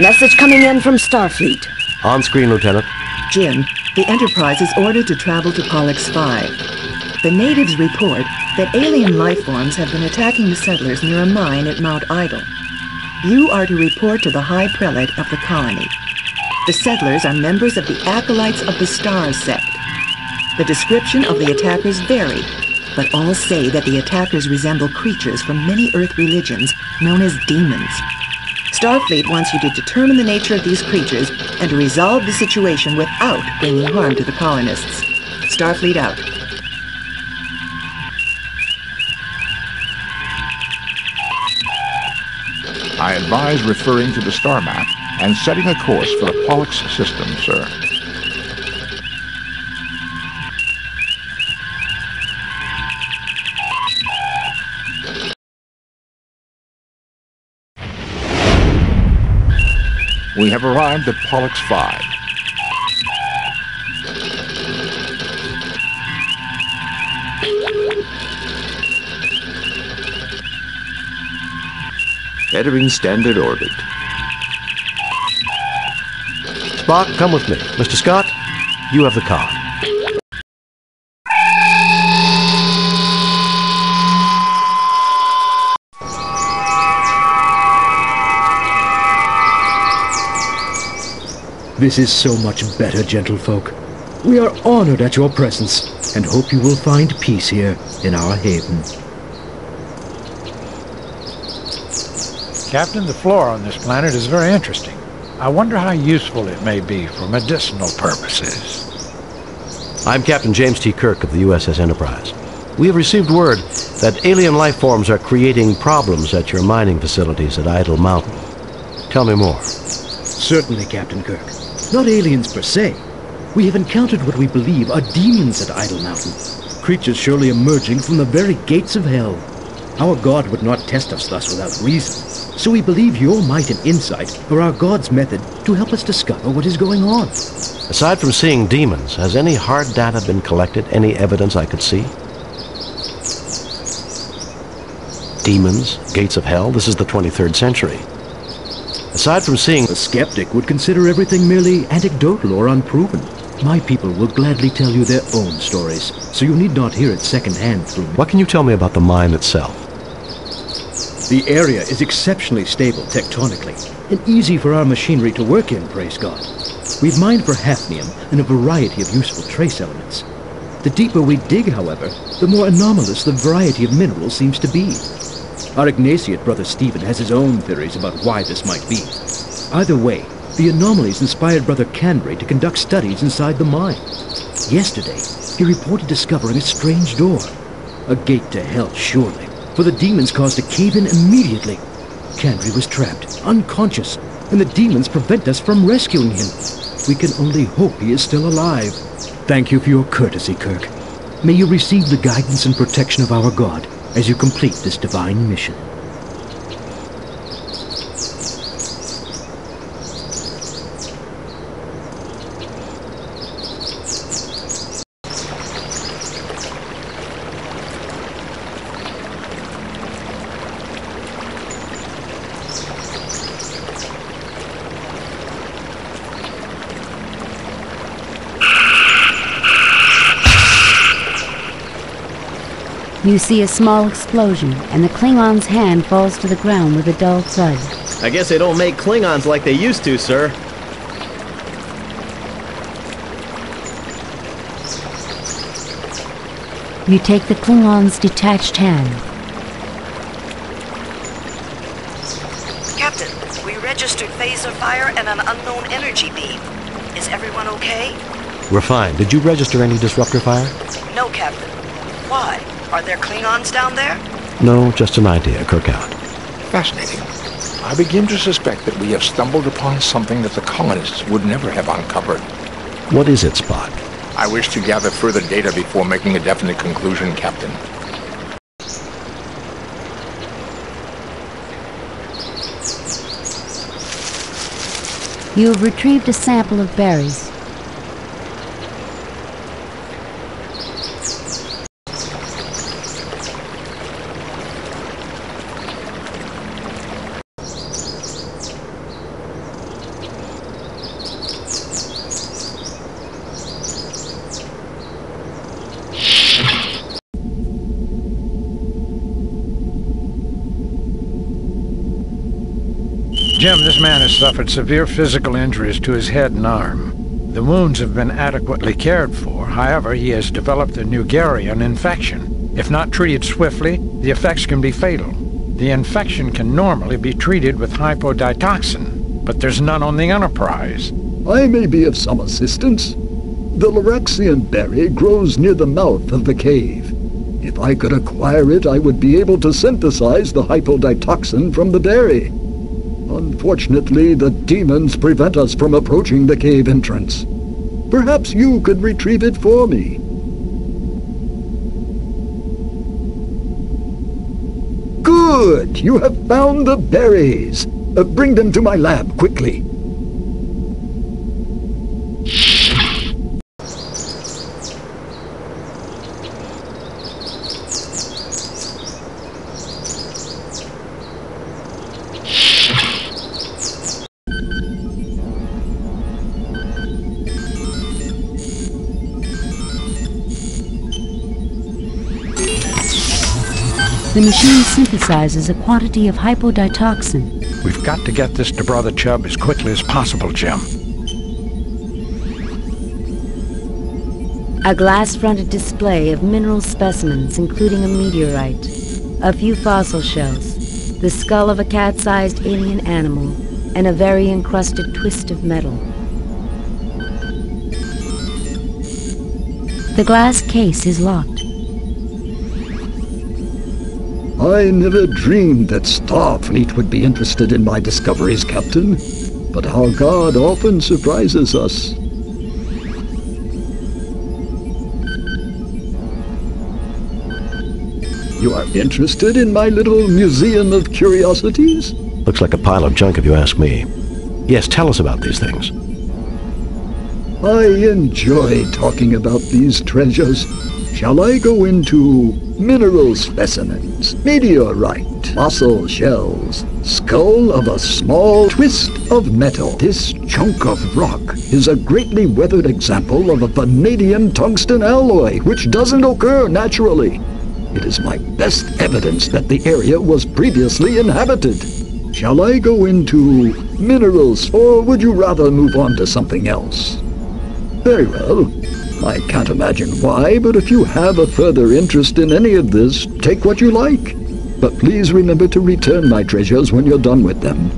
Message coming in from Starfleet. On screen, Lieutenant. Jim, the Enterprise is ordered to travel to Pollux 5. The natives report that alien life forms have been attacking the settlers near a mine at Mount Idle. You are to report to the High Prelate of the colony. The settlers are members of the Acolytes of the Stars sect. The description of the attackers vary, but all say that the attackers resemble creatures from many Earth religions known as demons. Starfleet wants you to determine the nature of these creatures and to resolve the situation without bringing harm to the colonists. Starfleet out. I advise referring to the star map and setting a course for the Pollux system, sir. We have arrived at Pollux 5. Entering standard orbit. Spock, come with me. Mr. Scott, you have the car. This is so much better, gentlefolk. We are honored at your presence, and hope you will find peace here in our haven. Captain, the flora on this planet is very interesting. I wonder how useful it may be for medicinal purposes. I'm Captain James T. Kirk of the USS Enterprise. We have received word that alien life forms are creating problems at your mining facilities at Idle Mountain. Tell me more. Certainly, Captain Kirk. Not aliens per se. We have encountered what we believe are demons at Idle Mountain. Creatures surely emerging from the very gates of hell. Our God would not test us thus without reason. So we believe your might and insight are our God's method to help us discover what is going on. Aside from seeing demons, has any hard data been collected? Any evidence I could see? Demons, gates of hell, this is the 23rd century. Aside from seeing... A skeptic would consider everything merely anecdotal or unproven. My people will gladly tell you their own stories, so you need not hear it secondhand through me. What can you tell me about the mine itself? The area is exceptionally stable tectonically, and easy for our machinery to work in, praise God. We've mined for hafnium and a variety of useful trace elements. The deeper we dig, however, the more anomalous the variety of minerals seems to be. Our Ignatiate brother Stephen has his own theories about why this might be. Either way, the anomalies inspired Brother Canbray to conduct studies inside the mine. Yesterday, he reported discovering a strange door. A gate to hell, surely, for the demons caused a cave-in immediately. Canbray was trapped, unconscious, and the demons prevent us from rescuing him. We can only hope he is still alive. Thank you for your courtesy, Kirk. May you receive the guidance and protection of our God as you complete this divine mission. You see a small explosion, and the Klingon's hand falls to the ground with a dull thud. I guess they don't make Klingons like they used to, sir. You take the Klingon's detached hand. Captain, we registered phaser fire and an unknown energy beam. Is everyone okay? We're fine. Did you register any disruptor fire? No, Captain. Why? Are there Klingons down there? No, just an idea. Kirk out. Fascinating. I begin to suspect that we have stumbled upon something that the colonists would never have uncovered. What is it, Spock? I wish to gather further data before making a definite conclusion, Captain. You have retrieved a sample of berries. Jim, this man has suffered severe physical injuries to his head and arm. The wounds have been adequately cared for. However, he has developed a Nugarian infection. If not treated swiftly, the effects can be fatal. The infection can normally be treated with hypoditoxin, but there's none on the Enterprise. I may be of some assistance. The Lorexian berry grows near the mouth of the cave. If I could acquire it, I would be able to synthesize the hypoditoxin from the berry. Unfortunately, the demons prevent us from approaching the cave entrance. Perhaps you could retrieve it for me. Good! You have found the berries. Bring them to my lab, quickly. The machine synthesizes a quantity of hypoditoxin. We've got to get this to Brother Chubb as quickly as possible, Jim. A glass-fronted display of mineral specimens, including a meteorite, a few fossil shells, the skull of a cat-sized alien animal, and a very encrusted twist of metal. The glass case is locked. I never dreamed that Starfleet would be interested in my discoveries, Captain. But our God often surprises us. You are interested in my little museum of curiosities? Looks like a pile of junk if you ask me. Yes, tell us about these things. I enjoy talking about these treasures. Shall I go into mineral specimens, meteorite, fossil shells, skull of a small twist of metal? This chunk of rock is a greatly weathered example of a vanadium tungsten alloy, which doesn't occur naturally. It is my best evidence that the area was previously inhabited. Shall I go into minerals, or would you rather move on to something else? Very well. I can't imagine why, but if you have a further interest in any of this, take what you like. But please remember to return my treasures when you're done with them.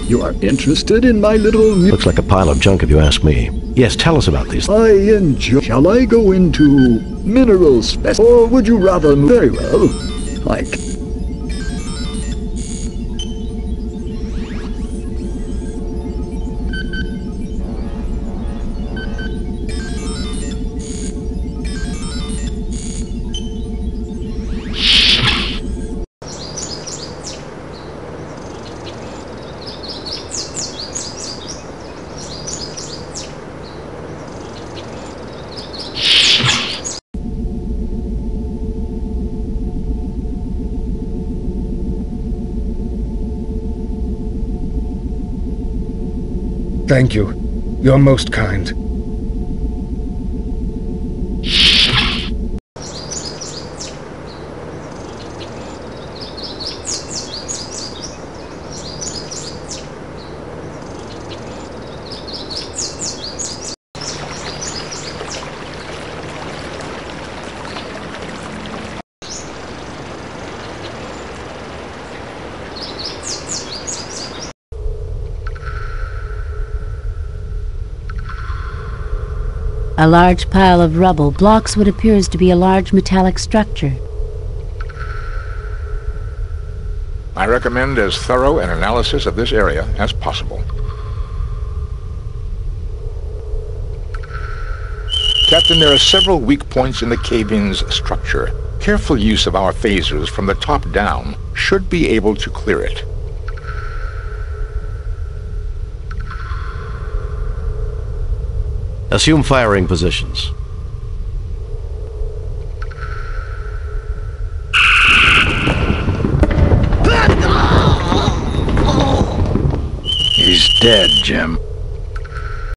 You are interested in my little... Looks like a pile of junk if you ask me. Yes, tell us about these. I enjoy... Shall I go into mineral spec... Or would you rather... Very well. Thank you. You're most kind. A large pile of rubble blocks what appears to be a large metallic structure. I recommend as thorough an analysis of this area as possible. Captain, there are several weak points in the cave-in's structure. Careful use of our phasers from the top down should be able to clear it. Assume firing positions. He's dead, Jim.